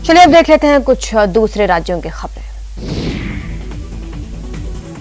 चलिए अब देख लेते हैं कुछ दूसरे राज्यों की खबरें।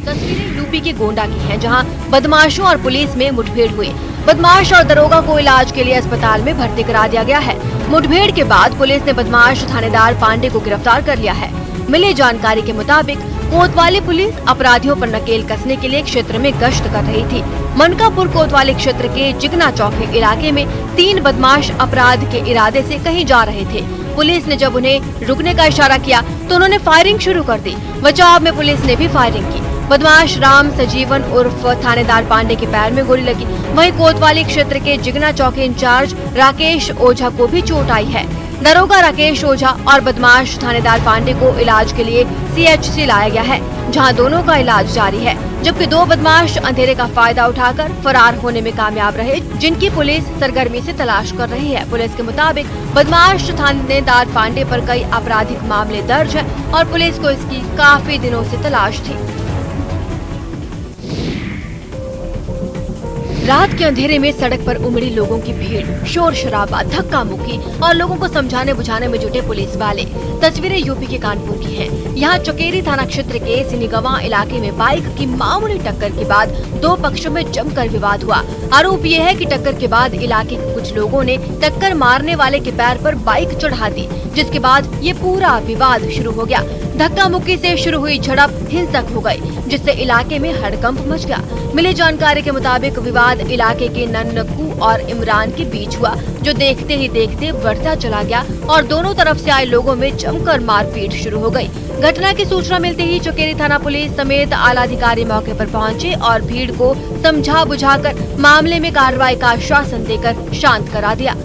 तस्वीरें यूपी के गोंडा की हैं, जहां बदमाशों और पुलिस में मुठभेड़ हुई। बदमाश और दरोगा को इलाज के लिए अस्पताल में भर्ती करा दिया गया है। मुठभेड़ के बाद पुलिस ने बदमाश थानेदार पांडे को गिरफ्तार कर लिया है। मिली जानकारी के मुताबिक कोतवाली पुलिस अपराधियों पर नकेल कसने के लिए क्षेत्र में गश्त कर रही थी। मनकापुर कोतवाली क्षेत्र के जिगना चौकी इलाके में 3 बदमाश अपराध के इरादे से कहीं जा रहे थे। पुलिस ने जब उन्हें रुकने का इशारा किया तो उन्होंने फायरिंग शुरू कर दी। बचाव में पुलिस ने भी फायरिंग की। बदमाश राम सजीवन उर्फ थानेदार पांडे के पैर में गोली लगी। वहीं कोतवाली क्षेत्र के जिगना चौकी इंचार्ज राकेश ओझा को भी चोट आई है। दरोगा राकेश ओझा और बदमाश थानेदार पांडे को इलाज के लिए CHC लाया गया है, जहां दोनों का इलाज जारी है, जबकि 2 बदमाश अंधेरे का फायदा उठाकर फरार होने में कामयाब रहे, जिनकी पुलिस सरगर्मी से तलाश कर रही है। पुलिस के मुताबिक बदमाश थानेदार पांडे पर कई आपराधिक मामले दर्ज है और पुलिस को इसकी काफी दिनों से तलाश थी। रात के अंधेरे में सड़क पर उमड़ी लोगों की भीड़, शोर शराबा, धक्का मुक्की और लोगों को समझाने बुझाने में जुटे पुलिस वाले। तस्वीरें यूपी के कानपुर की हैं। यहाँ चकेरी थाना क्षेत्र के सिनीगवा इलाके में बाइक की मामूली टक्कर के बाद 2 पक्षों में जमकर विवाद हुआ। आरोप ये है कि टक्कर के बाद इलाके के कुछ लोगों ने टक्कर मारने वाले के पैर पर बाइक चढ़ा दी, जिसके बाद ये पूरा विवाद शुरू हो गया। धक्का मुक्की से शुरू हुई झड़प हिंसक हो गई, जिससे इलाके में हड़कंप मच गया। मिली जानकारी के मुताबिक विवाद इलाके के नन्नकू और इमरान के बीच हुआ, जो देखते ही देखते बढ़ता चला गया और दोनों तरफ से आए लोगों में जमकर मारपीट शुरू हो गई। घटना की सूचना मिलते ही चकेरी थाना पुलिस समेत आला अधिकारी मौके पर पहुंचे और भीड़ को समझा बुझाकर मामले में कार्रवाई का आश्वासन देकर शांत करा दिया।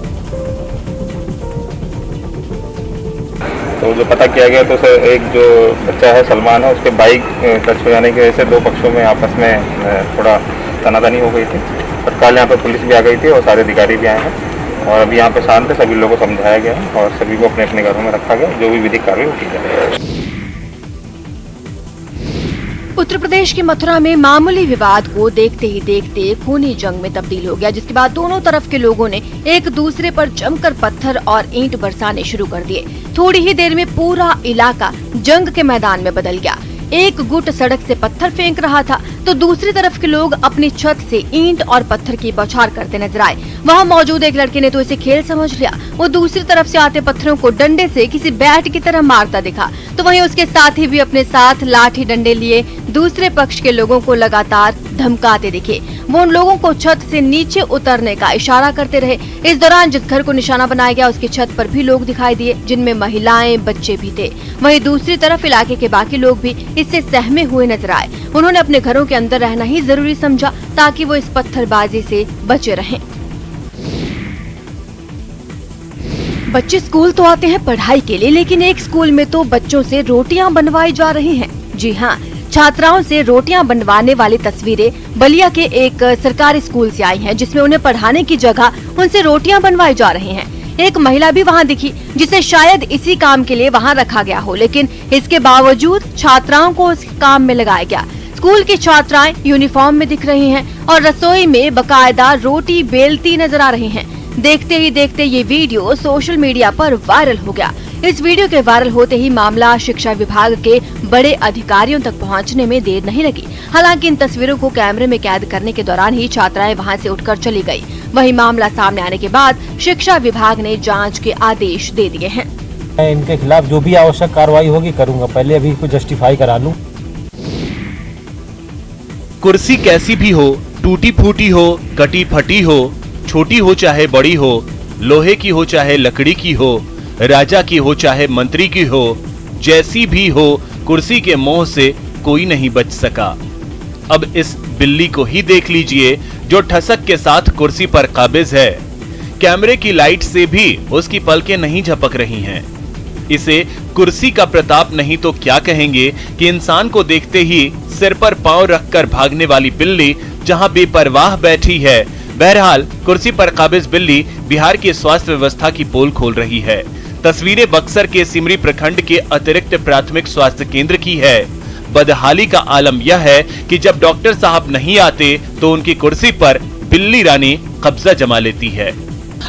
तो जो पता किया गया तो एक जो बच्चा है सलमान है, उसके बाइक टच हो जाने की वजह से 2 पक्षों में आपस में थोड़ा तनातनी हो गई थी। तत्काल यहाँ पे पुलिस भी आ गई थी और सारे अधिकारी भी आए हैं और अभी यहाँ पे शांत है, सभी लोगों को समझाया गया है और सभी को अपने अपने घरों में रखा गया। जो भी विधिक कार्रवाई की जाएगी। उत्तर प्रदेश की मथुरा में मामूली विवाद को देखते ही देखते खूनी जंग में तब्दील हो गया, जिसके बाद दोनों तरफ के लोगों ने एक दूसरे पर जमकर पत्थर और ईंट बरसाने शुरू कर दिए। थोड़ी ही देर में पूरा इलाका जंग के मैदान में बदल गया। एक गुट सड़क से पत्थर फेंक रहा था तो दूसरी तरफ के लोग अपनी छत से ईंट और पत्थर की बौछार करते नजर आए। वहाँ मौजूद एक लड़के ने तो इसे खेल समझ लिया। वो दूसरी तरफ से आते पत्थरों को डंडे से किसी बैट की तरह मारता दिखा, तो वहीं उसके साथी भी अपने साथ लाठी डंडे लिए दूसरे पक्ष के लोगों को लगातार धमकाते दिखे। वो उन लोगों को छत से नीचे उतरने का इशारा करते रहे। इस दौरान जिस घर को निशाना बनाया गया उसकी छत पर भी लोग दिखाई दिए, जिनमें महिलाएं, बच्चे भी थे। वहीं दूसरी तरफ इलाके के बाकी लोग भी इससे सहमे हुए नजर आए। उन्होंने अपने घरों के अंदर रहना ही जरूरी समझा ताकि वो इस पत्थरबाजी से बचे रहें। बच्चे स्कूल तो आते हैं पढ़ाई के लिए, लेकिन एक स्कूल में तो बच्चों से रोटियां बनवाई जा रही हैं। जी हाँ, छात्राओं से रोटियां बनवाने वाली तस्वीरें बलिया के एक सरकारी स्कूल से आई हैं, जिसमें उन्हें पढ़ाने की जगह उनसे रोटियां बनवाई जा रही हैं। एक महिला भी वहां दिखी, जिसे शायद इसी काम के लिए वहां रखा गया हो, लेकिन इसके बावजूद छात्राओं को उस काम में लगाया गया। स्कूल की छात्राएं यूनिफॉर्म में दिख रही हैं और रसोई में बकायदा रोटी बेलती नजर आ रही हैं। देखते ही देखते ये वीडियो सोशल मीडिया पर वायरल हो गया। इस वीडियो के वायरल होते ही मामला शिक्षा विभाग के बड़े अधिकारियों तक पहुंचने में देर नहीं लगी। हालांकि इन तस्वीरों को कैमरे में कैद करने के दौरान ही छात्राएं वहां से उठकर चली गई। वहीं मामला सामने आने के बाद शिक्षा विभाग ने जांच के आदेश दे दिए हैं। मैं इनके खिलाफ जो भी आवश्यक कार्रवाई होगी करूंगा, पहले अभी को जस्टिफाई करा लूं। कुर्सी कैसी भी हो, टूटी फूटी हो, कटी फटी हो, छोटी हो चाहे बड़ी हो, लोहे की हो चाहे लकड़ी की हो, राजा की हो चाहे मंत्री की हो, जैसी भी हो, कुर्सी के मोह से कोई नहीं बच सका। अब इस बिल्ली को ही देख लीजिए जो ठसक के साथ कुर्सी पर काबिज है। कैमरे की लाइट से भी उसकी पलकें नहीं झपक रही हैं। इसे कुर्सी का प्रताप नहीं तो क्या कहेंगे कि इंसान को देखते ही सिर पर पांव रखकर भागने वाली बिल्ली जहां बेपरवाह बैठी है। बहरहाल कुर्सी पर काबिज बिल्ली बिहार की स्वास्थ्य व्यवस्था की पोल खोल रही है। तस्वीरें बक्सर के सिमरी प्रखंड के अतिरिक्त प्राथमिक स्वास्थ्य केंद्र की है। बदहाली का आलम यह है कि जब डॉक्टर साहब नहीं आते तो उनकी कुर्सी पर बिल्ली रानी कब्जा जमा लेती है।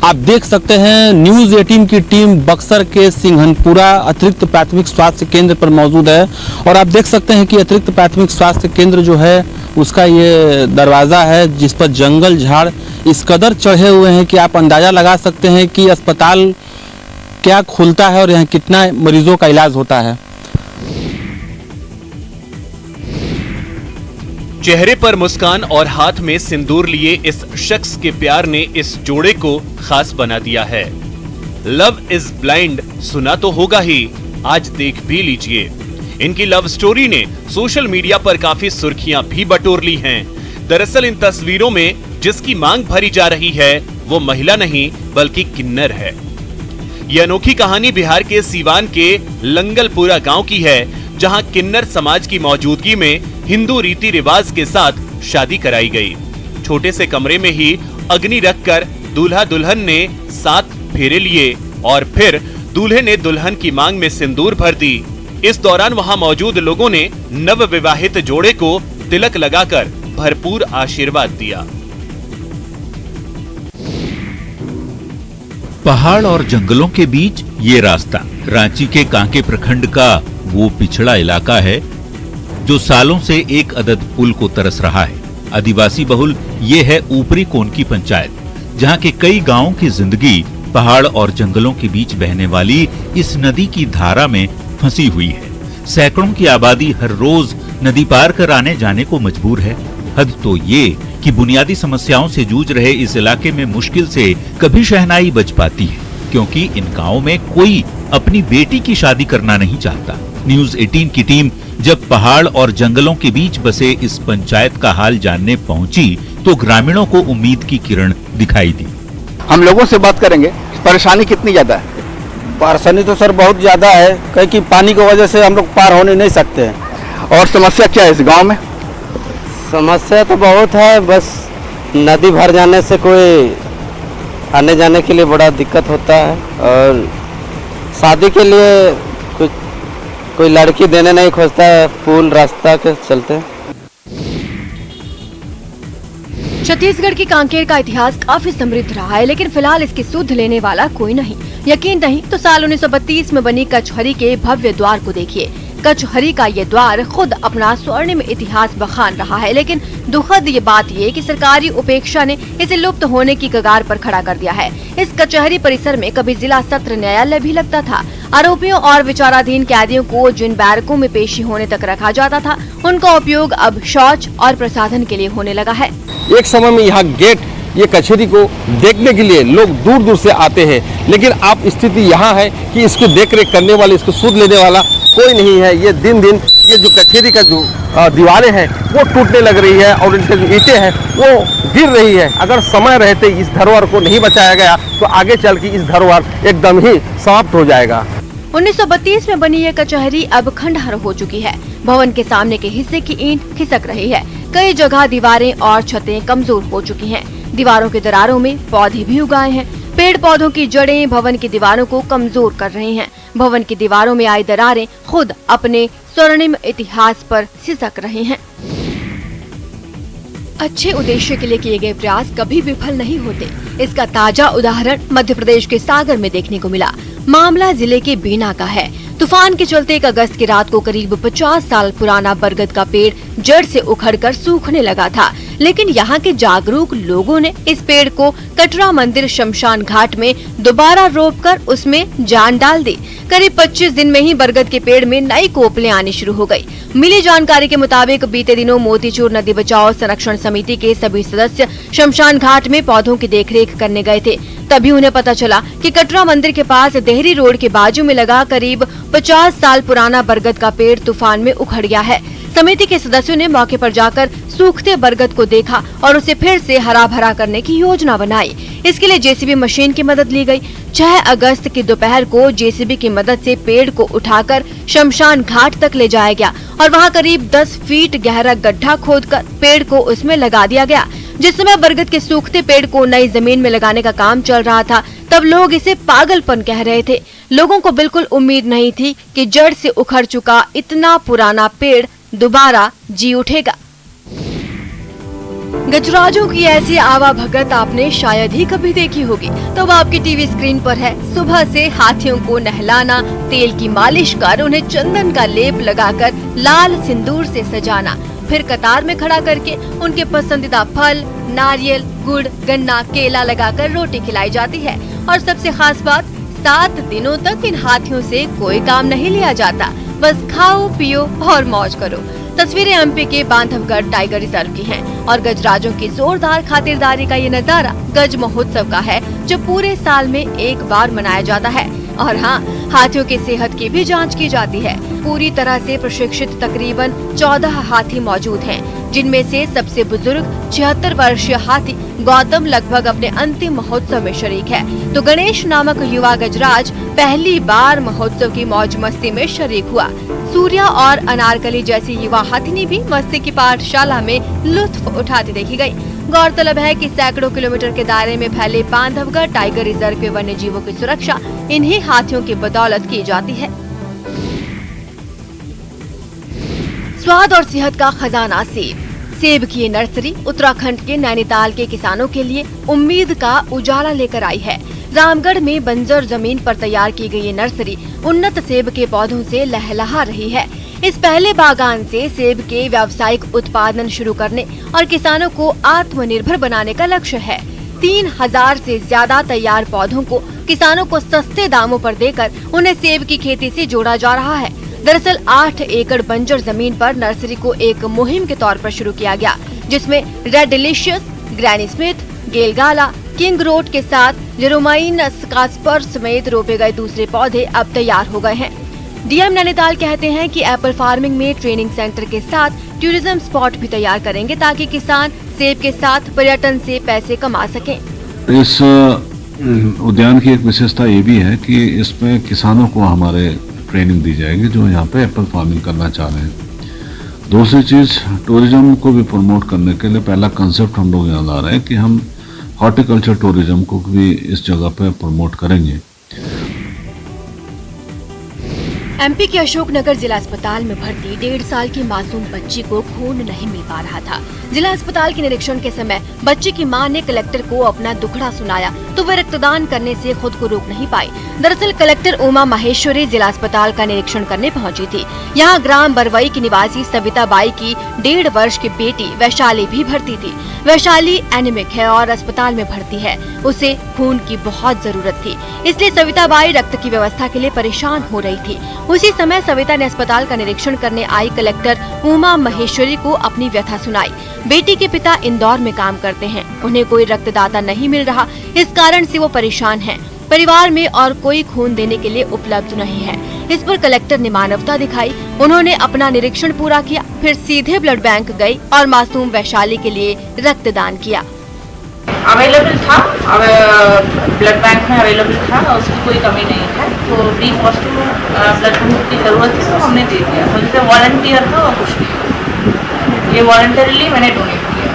आप देख सकते हैं न्यूज 18 की टीम बक्सर के सिंघनपुरा अतिरिक्त प्राथमिक स्वास्थ्य केंद्र पर मौजूद है और आप देख सकते हैं कि अतिरिक्त प्राथमिक स्वास्थ्य केंद्र जो है उसका ये दरवाजा है जिस पर जंगल झाड़ इस कदर चढ़े हुए हैं कि आप अंदाजा लगा सकते हैं कि अस्पताल क्या खुलता है और यहाँ कितना मरीजों का इलाज होता है। चेहरे पर मुस्कान और हाथ में सिंदूर लिए इस शख्स के प्यार ने इस जोड़े को खास बना दिया है। लव इज ब्लाइंड सुना तो होगा ही, आज देख भी लीजिए। इनकी लव स्टोरी ने सोशल मीडिया पर काफी सुर्खियां भी बटोर ली हैं। दरअसल इन तस्वीरों में जिसकी मांग भरी जा रही है वो महिला नहीं बल्कि किन्नर है। यह अनोखी कहानी बिहार के सीवान के लंगलपुरा गांव की है, जहां किन्नर समाज की मौजूदगी में हिंदू रीति रिवाज के साथ शादी कराई गई। छोटे से कमरे में ही अग्नि रखकर दूल्हा दुल्हन ने 7 फेरे लिए और फिर दूल्हे ने दुल्हन की मांग में सिंदूर भर दी। इस दौरान वहां मौजूद लोगों ने नव विवाहित जोड़े को तिलक लगाकर भरपूर आशीर्वाद दिया। पहाड़ और जंगलों के बीच ये रास्ता रांची के कांके प्रखंड का वो पिछड़ा इलाका है जो सालों से एक अदद पुल को तरस रहा है। आदिवासी बहुल ये है ऊपरी कोनकी पंचायत, जहां के कई गांवों की जिंदगी पहाड़ और जंगलों के बीच बहने वाली इस नदी की धारा में फंसी हुई है। सैकड़ों की आबादी हर रोज नदी पार कर आने जाने को मजबूर है। हद तो ये कि बुनियादी समस्याओं से जूझ रहे इस इलाके में मुश्किल से कभी शहनाई बज पाती है, क्योंकि इन गांवों में कोई अपनी बेटी की शादी करना नहीं चाहता। न्यूज 18 की टीम जब पहाड़ और जंगलों के बीच बसे इस पंचायत का हाल जानने पहुंची तो ग्रामीणों को उम्मीद की किरण दिखाई दी। हम लोगों से बात करेंगे, परेशानी कितनी ज्यादा है? परेशानी तो सर बहुत ज्यादा है, क्योंकि पानी की वजह से हम लोग पार होने नहीं सकते हैं। और समस्या क्या है इस गांव में? समस्या तो बहुत है, बस नदी भर जाने से कोई आने जाने के लिए बड़ा दिक्कत होता है और शादी के लिए कोई लड़की देने नहीं खोजता है पुल रास्ता के चलते। छत्तीसगढ़ की कांकेर का इतिहास काफी समृद्ध रहा है, लेकिन फिलहाल इसकी सुध लेने वाला कोई नहीं। यकीन नहीं तो साल 1932 में बनी कचहरी के भव्य द्वार को देखिए। कचहरी का ये द्वार खुद अपना स्वर्णिम इतिहास बखान रहा है, लेकिन दुखद ये बात ये कि सरकारी उपेक्षा ने इसे लुप्त होने की कगार पर खड़ा कर दिया है। इस कचहरी परिसर में कभी जिला सत्र न्यायालय भी लगता था। आरोपियों और विचाराधीन कैदियों को जिन बैरकों में पेशी होने तक रखा जाता था, उनका उपयोग अब शौच और प्रसाधन के लिए होने लगा है। एक समय में यहाँ गेट ये कचहरी को देखने के लिए लोग दूर दूर से आते हैं, लेकिन अब स्थिति यहाँ है कि इसको देख रेख करने वाले, इसको सुध लेने वाला कोई नहीं है। ये दिन दिन ये जो कचहरी का जो दीवारें हैं वो टूटने लग रही है और इनके जो ईंटें हैं वो गिर रही है। अगर समय रहते इस धरोहर को नहीं बचाया गया तो आगे चल के इस धरोहर एकदम ही समाप्त हो जाएगा। 1932 में बनी ये कचहरी अब खंडहर हो चुकी है। भवन के सामने के हिस्से की ईंट खिसक रही है। कई जगह दीवारें और छतें कमजोर हो चुकी हैं। दीवारों के दरारों में पौधे भी उगाए हैं। पेड़ पौधों की जड़ें भवन की दीवारों को कमजोर कर रही हैं। भवन की दीवारों में आई दरारें खुद अपने स्वर्णिम इतिहास पर सिसक रही हैं। अच्छे उद्देश्य के लिए किए गए प्रयास कभी विफल नहीं होते। इसका ताजा उदाहरण मध्य प्रदेश के सागर में देखने को मिला। मामला जिले के बीना का है। तूफान के चलते 1 अगस्त की रात को करीब 50 साल पुराना बरगद का पेड़ जड़ से उखड़कर सूखने लगा था, लेकिन यहाँ के जागरूक लोगों ने इस पेड़ को कटरा मंदिर शमशान घाट में दोबारा रोपकर उसमें जान डाल दी। करीब 25 दिन में ही बरगद के पेड़ में नई कोपलें आनी शुरू हो गई। मिली जानकारी के मुताबिक बीते दिनों मोतीचूर नदी बचाओ संरक्षण समिति के सभी सदस्य शमशान घाट में पौधों की देखरेख करने गए थे। तभी उन्हें पता चला कि कटरा मंदिर के पास देहरी रोड के बाजू में लगा करीब 50 साल पुराना बरगद का पेड़ तूफान में उखड़ गया है। समिति के सदस्यों ने मौके पर जाकर सूखते बरगद को देखा और उसे फिर से हरा भरा करने की योजना बनाई। इसके लिए जेसीबी मशीन की मदद ली गई। 6 अगस्त की दोपहर को जेसीबी की मदद से पेड़ को उठाकर शमशान घाट तक ले जाया गया और वहां करीब 10 फीट गहरा गड्ढा खोदकर पेड़ को उसमें लगा दिया गया। जिस समय बरगद के सूखते पेड़ को नई जमीन में लगाने का काम चल रहा था, तब लोग इसे पागलपन कह रहे थे। लोगों को बिल्कुल उम्मीद नहीं थी कि जड़ से उखड़ चुका इतना पुराना पेड़ दोबारा जी उठेगा। गजराजों की ऐसी आवाभगत आपने शायद ही कभी देखी होगी, तो अब आपकी टीवी स्क्रीन पर है। सुबह से हाथियों को नहलाना, तेल की मालिश कर उन्हें चंदन का लेप लगाकर लाल सिंदूर से सजाना, फिर कतार में खड़ा करके उनके पसंदीदा फल, नारियल, गुड़, गन्ना, केला लगाकर रोटी खिलाई जाती है। और सबसे खास बात, 7 दिनों तक इन हाथियों से कोई काम नहीं लिया जाता, बस खाओ पियो और मौज करो। तस्वीरें एमपी के बांधवगढ़ टाइगर रिजर्व की हैं और गजराजों की जोरदार खातिरदारी का ये नजारा गज महोत्सव का है, जो पूरे साल में एक बार मनाया जाता है। और हाँ, हाथियों की सेहत की भी जांच की जाती है। पूरी तरह से प्रशिक्षित तकरीबन 14 हाथी मौजूद हैं, जिनमें से सबसे बुजुर्ग 76 वर्षीय हाथी गौतम लगभग अपने अंतिम महोत्सव में शरीक है, तो गणेश नामक युवा गजराज पहली बार महोत्सव की मौज मस्ती में शरीक हुआ। सूर्या और अनारकली जैसी युवा हाथिनी भी मस्ती की पाठशाला में लुत्फ उठाती देखी गई। गौरतलब है कि सैकड़ों किलोमीटर के दायरे में फैले बांधवगढ़ टाइगर रिजर्व के वन्य जीवों की सुरक्षा इन्हीं हाथियों की बदौलत की जाती है। स्वाद और सेहत का खजाना सेब की ये नर्सरी उत्तराखंड के नैनीताल के किसानों के लिए उम्मीद का उजाला लेकर आई है। रामगढ़ में बंजर जमीन पर तैयार की गई ये नर्सरी उन्नत सेब के पौधों से लहलहा रही है। इस पहले बागान से सेब के व्यावसायिक उत्पादन शुरू करने और किसानों को आत्मनिर्भर बनाने का लक्ष्य है। 3000 से ज्यादा तैयार पौधों को किसानों को सस्ते दामों पर देकर उन्हें सेब की खेती से जोड़ा जा रहा है। दरअसल 8 एकड़ बंजर जमीन पर नर्सरी को एक मुहिम के तौर पर शुरू किया गया, जिसमें रेड डिलीशियस, ग्रैनी स्मिथ, गेलगाला, किंग रोड के साथ जेरोमाइन स्कास्पर समेत रोपे गए दूसरे पौधे अब तैयार हो गए हैं। डीएम नैनीताल कहते हैं कि एप्पल फार्मिंग में ट्रेनिंग सेंटर के साथ टूरिज्म स्पॉट भी तैयार करेंगे, ताकि किसान सेब के साथ पर्यटन से पैसे कमा सकें। इस उद्यान की एक विशेषता ये भी है कि इसमें किसानों को हमारे ट्रेनिंग दी जाएगी जो यहाँ पे एप्पल फार्मिंग करना चाह रहे हैं। दूसरी चीज, टूरिज्म को भी प्रमोट करने के लिए पहला कंसेप्ट हम लोग यहाँ ला रहे हैं कि हम हॉर्टिकल्चर टूरिज्म को भी इस जगह पे प्रमोट करेंगे। एमपी के अशोकनगर जिला अस्पताल में भर्ती 1.5 साल की मासूम बच्ची को खून नहीं मिल पा रहा था। जिला अस्पताल के निरीक्षण के समय बच्ची की मां ने कलेक्टर को अपना दुखड़ा सुनाया, तो वह रक्तदान करने से खुद को रोक नहीं पाई। दरअसल कलेक्टर उमा महेश्वरी जिला अस्पताल का निरीक्षण करने पहुंची थी। यहाँ ग्राम बरवई की निवासी सविता बाई की 1.5 वर्ष की बेटी वैशाली भी भर्ती थी। वैशाली एनीमिक है और अस्पताल में भर्ती है। उसे खून की बहुत जरूरत थी, इसलिए सविता बाई रक्त की व्यवस्था के लिए परेशान हो रही थी। उसी समय सविता ने अस्पताल का निरीक्षण करने आई कलेक्टर उमा महेश्वरी को अपनी व्यथा सुनाई। बेटी के पिता इंदौर में काम करते हैं, उन्हें कोई रक्तदाता नहीं मिल रहा, इस कारण से वो परेशान हैं। परिवार में और कोई खून देने के लिए उपलब्ध नहीं है। इस पर कलेक्टर ने मानवता दिखाई। उन्होंने अपना निरीक्षण पूरा किया, फिर सीधे ब्लड बैंक गई और मासूम वैशाली के लिए रक्तदान किया। अवेलेबल था, ब्लड बैंक में अवेलेबल था, उसकी कोई कमी नहीं है, तो बी पॉजिटिव ब्लड ग्रुप की जरूरत थी तो हमने दे दिया। तो जैसे वॉलंटियर था और कुछ नहीं, ये वॉलंटरीली मैंने डोनेट किया।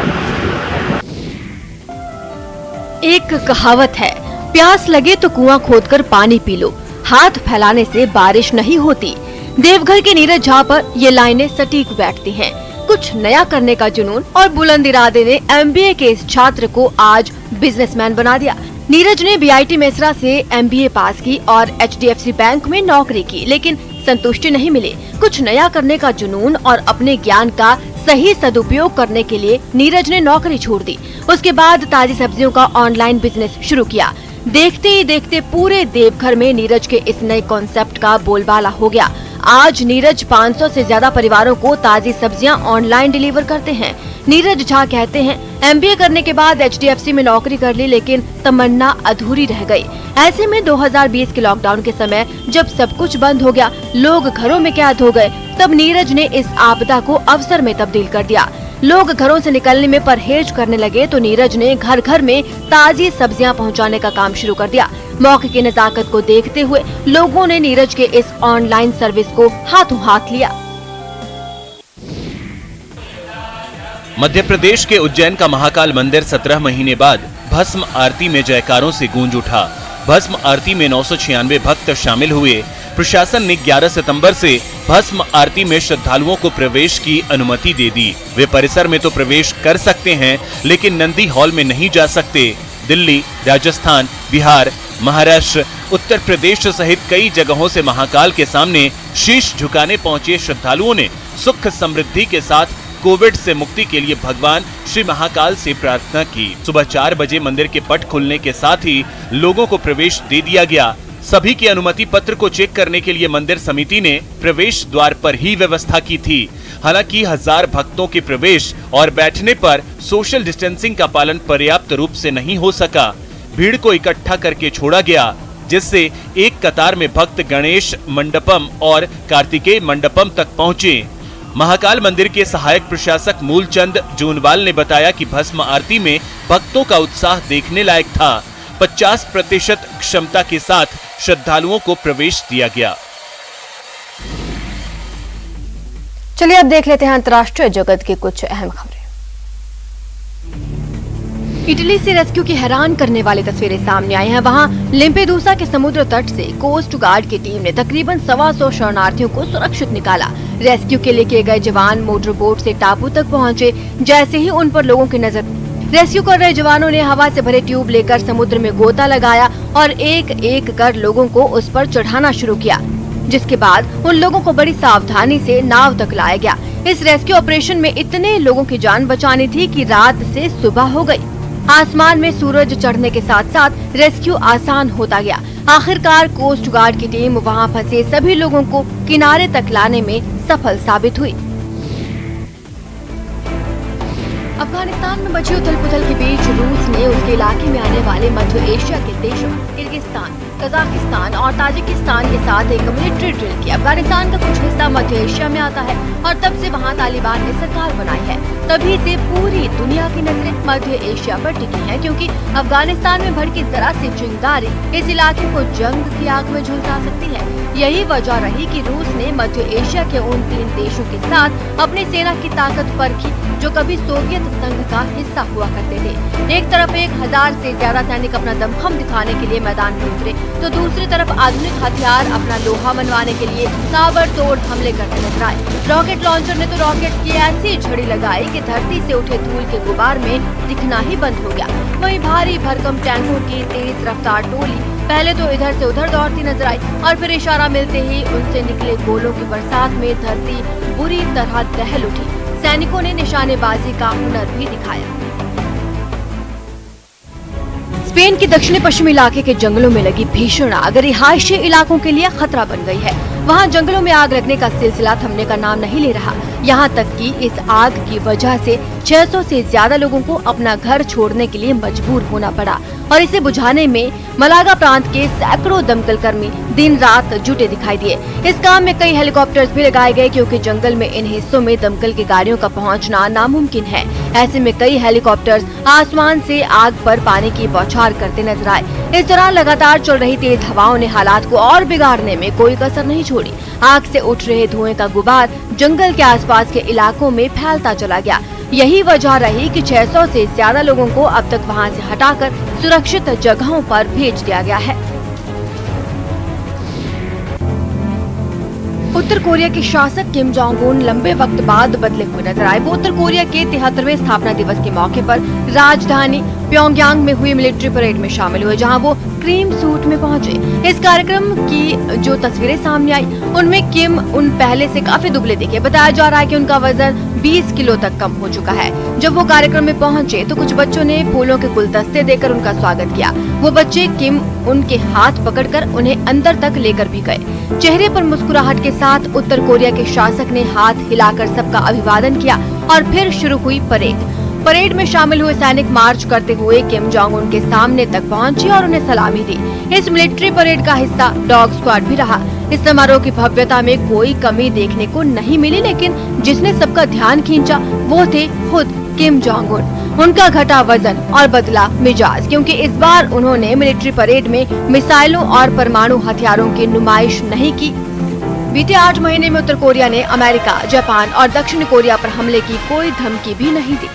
एक कहावत है, प्यास लगे तो कुआं खोदकर पानी पी लो, हाथ फैलाने से बारिश नहीं होती। देवघर के नीरज झा पर ये लाइनें सटीक बैठती हैं। कुछ नया करने का जुनून और बुलंद इरादे ने एमबीए के इस छात्र को आज बिजनेसमैन बना दिया। नीरज ने बीआईटी मेसरा से एमबीए पास की और एचडीएफसी बैंक में नौकरी की, लेकिन संतुष्टि नहीं मिली। कुछ नया करने का जुनून और अपने ज्ञान का सही सदुपयोग करने के लिए नीरज ने नौकरी छोड़ दी। उसके बाद ताजी सब्जियों का ऑनलाइन बिजनेस शुरू किया। देखते ही देखते पूरे देवघर में नीरज के इस नए कॉन्सेप्ट का बोलबाला हो गया। आज नीरज 500 से ज्यादा परिवारों को ताजी सब्जियां ऑनलाइन डिलीवर करते हैं। नीरज झा कहते हैं, एमबीए करने के बाद एचडीएफसी में नौकरी कर ली, लेकिन तमन्ना अधूरी रह गई। ऐसे में 2020 के लॉकडाउन के समय जब सब कुछ बंद हो गया, लोग घरों में कैद हो गए, तब नीरज ने इस आपदा को अवसर में तब्दील कर दिया। लोग घरों से निकलने में परहेज करने लगे तो नीरज ने घर घर में ताजी सब्जियां पहुंचाने का काम शुरू कर दिया। मौके की नजाकत को देखते हुए लोगों ने नीरज के इस ऑनलाइन सर्विस को हाथों हाथ लिया। मध्य प्रदेश के उज्जैन का महाकाल मंदिर 17 महीने बाद भस्म आरती में जयकारों से गूंज उठा। भस्म आरती में 996 भक्त शामिल हुए। प्रशासन ने 11 सितंबर से भस्म आरती में श्रद्धालुओं को प्रवेश की अनुमति दे दी। वे परिसर में तो प्रवेश कर सकते हैं, लेकिन नंदी हॉल में नहीं जा सकते। दिल्ली, राजस्थान, बिहार, महाराष्ट्र, उत्तर प्रदेश सहित कई जगहों से महाकाल के सामने शीश झुकाने पहुंचे श्रद्धालुओं ने सुख समृद्धि के साथ कोविड से मुक्ति के लिए भगवान श्री महाकाल से प्रार्थना की। सुबह 4 बजे मंदिर के पट खुलने के साथ ही लोगों को प्रवेश दे दिया गया। सभी के अनुमति पत्र को चेक करने के लिए मंदिर समिति ने प्रवेश द्वार पर ही व्यवस्था की थी। हालांकि 1000 भक्तों के प्रवेश और बैठने पर सोशल डिस्टेंसिंग का पालन पर्याप्त रूप से नहीं हो सका। भीड़ को इकट्ठा करके छोड़ा गया, जिससे एक कतार में भक्त गणेश मंडपम और कार्तिकेय मंडपम तक पहुंचे। महाकाल मंदिर के सहायक प्रशासक मूलचंद जूनवाल ने बताया कि भस्म आरती में भक्तों का उत्साह देखने लायक था। 50% क्षमता के साथ श्रद्धालुओं को प्रवेश दिया गया। चलिए अब देख लेते हैं अंतर्राष्ट्रीय जगत की कुछ अहम खबरें। इटली से रेस्क्यू की हैरान करने वाली तस्वीरें सामने आई हैं। वहां लेम्पेडूसा के समुद्र तट से कोस्ट गार्ड की टीम ने तकरीबन 125 शरणार्थियों को सुरक्षित निकाला। रेस्क्यू के लिए किए गए जवान मोटर बोट से टापू तक पहुंचे। जैसे ही उन पर लोगों की नजर, रेस्क्यू कर रहे जवानों ने हवा से भरे ट्यूब लेकर समुद्र में गोता लगाया और एक एक कर लोगों को उस पर चढ़ाना शुरू किया, जिसके बाद उन लोगों को बड़ी सावधानी से नाव तक लाया गया। इस रेस्क्यू ऑपरेशन में इतने लोगों की जान बचानी थी कि रात से सुबह हो गई। आसमान में सूरज चढ़ने के साथ साथ रेस्क्यू आसान होता गया। आखिरकार कोस्ट गार्ड की टीम वहां फंसे सभी लोगों को किनारे तक लाने में सफल साबित हुई। अफगानिस्तान में मची उथल पुथल के बीच रूस ने उसके इलाके में आने वाले मध्य एशिया के देशों किर्गिस्तान, कजाकिस्तान और ताजिकिस्तान के साथ एक मिलिट्री ड्रिल की। अफगानिस्तान का कुछ हिस्सा मध्य एशिया में आता है और तब से वहां तालिबान ने सरकार बनाई है। तभी से पूरी दुनिया की नजरें मध्य एशिया पर टिकी हैं, क्योंकि अफगानिस्तान में भड़की जरा सी चिंगारी इस इलाके को जंग की आग में झुलसा सकती है। यही वजह रही कि रूस ने मध्य एशिया के उन 3 देशों के साथ अपनी सेना की ताकत परखी जो कभी सोवियत संघ का हिस्सा हुआ करते थे। एक तरफ 1000 से ज्यादा सैनिक अपना दमखम दिखाने के लिए मैदान में उतरे, तो दूसरी तरफ आधुनिक हथियार अपना लोहा मनवाने के लिए ताबड़तोड़ हमले करते नजर आए। रॉकेट लॉन्चर ने तो रॉकेट की ऐसी झड़ी लगाई कि धरती से उठे धूल के गुबार में दिखना ही बंद हो गया। वहीं भारी भरकम टैंकों की तेज रफ्तार टोली पहले तो इधर से उधर दौड़ती नजर आई और फिर इशारा मिलते ही उनसे निकले गोलों की बरसात में धरती बुरी तरह दहल उठी। सैनिकों ने निशानेबाजी का हुनर भी दिखाया। स्पेन के दक्षिणी पश्चिमी इलाके के जंगलों में लगी भीषण आग रिहायशी इलाकों के लिए खतरा बन गई है। वहां जंगलों में आग लगने का सिलसिला थमने का नाम नहीं ले रहा। यहां तक कि इस आग की वजह से 600 से ज्यादा लोगों को अपना घर छोड़ने के लिए मजबूर होना पड़ा और इसे बुझाने में मलागा प्रांत के सैकड़ों दमकल कर्मी दिन रात जुटे दिखाई दिए। इस काम में कई हेलीकॉप्टर्स भी लगाए गए, क्योंकि जंगल में इन हिस्सों में दमकल की गाड़ियों का पहुंचना नामुमकिन है। ऐसे में कई हेलीकॉप्टर्स आसमान से आग पर पानी की बौछार करते नजर आए। इस दौरान लगातार चल रही तेज हवाओं ने हालात को और बिगाड़ने में कोई कसर नहीं छोड़ी। आग से उठ रहे धुएं का गुबार जंगल के आसपास के इलाकों में फैलता चला गया। यही वजह रही कि 600 से ज्यादा लोगों को अब तक वहां से हटाकर सुरक्षित जगहों पर भेज दिया गया है। उत्तर कोरिया के शासक किम जोंग उन लंबे वक्त बाद बदले हुए नजर आए। वो उत्तर कोरिया के 73वें स्थापना दिवस के मौके पर राजधानी प्योंगयांग में हुई मिलिट्री परेड में शामिल हुए, जहां वो क्रीम सूट में पहुंचे। इस कार्यक्रम की जो तस्वीरें सामने आई उनमें किम उन पहले से काफी दुबले दिखे। बताया जा रहा है कि उनका वजन 20 किलो तक कम हो चुका है। जब वो कार्यक्रम में पहुंचे तो कुछ बच्चों ने फूलों के गुलदस्ते देकर उनका स्वागत किया। वो बच्चे किम उनके हाथ पकड़कर उन्हें अंदर तक लेकर भी गए। चेहरे पर मुस्कुराहट के साथ उत्तर कोरिया के शासक ने हाथ हिलाकर सबका अभिवादन किया और फिर शुरू हुई परेड में शामिल हुए सैनिक मार्च करते हुए किम जोंग उन के सामने तक पहुंचे और उन्हें सलामी दी। इस मिलिट्री परेड का हिस्सा डॉग स्क्वाड भी रहा। इस समारोह की भव्यता में कोई कमी देखने को नहीं मिली, लेकिन जिसने सबका ध्यान खींचा वो थे खुद किम जोंग उन। उनका घटा वजन और बदला मिजाज, क्योंकि इस बार उन्होंने मिलिट्री परेड में मिसाइलों और परमाणु हथियारों की नुमाइश नहीं की। बीते 8 महीने में उत्तर कोरिया ने अमेरिका, जापान और दक्षिण कोरिया पर हमले की कोई धमकी भी नहीं दी।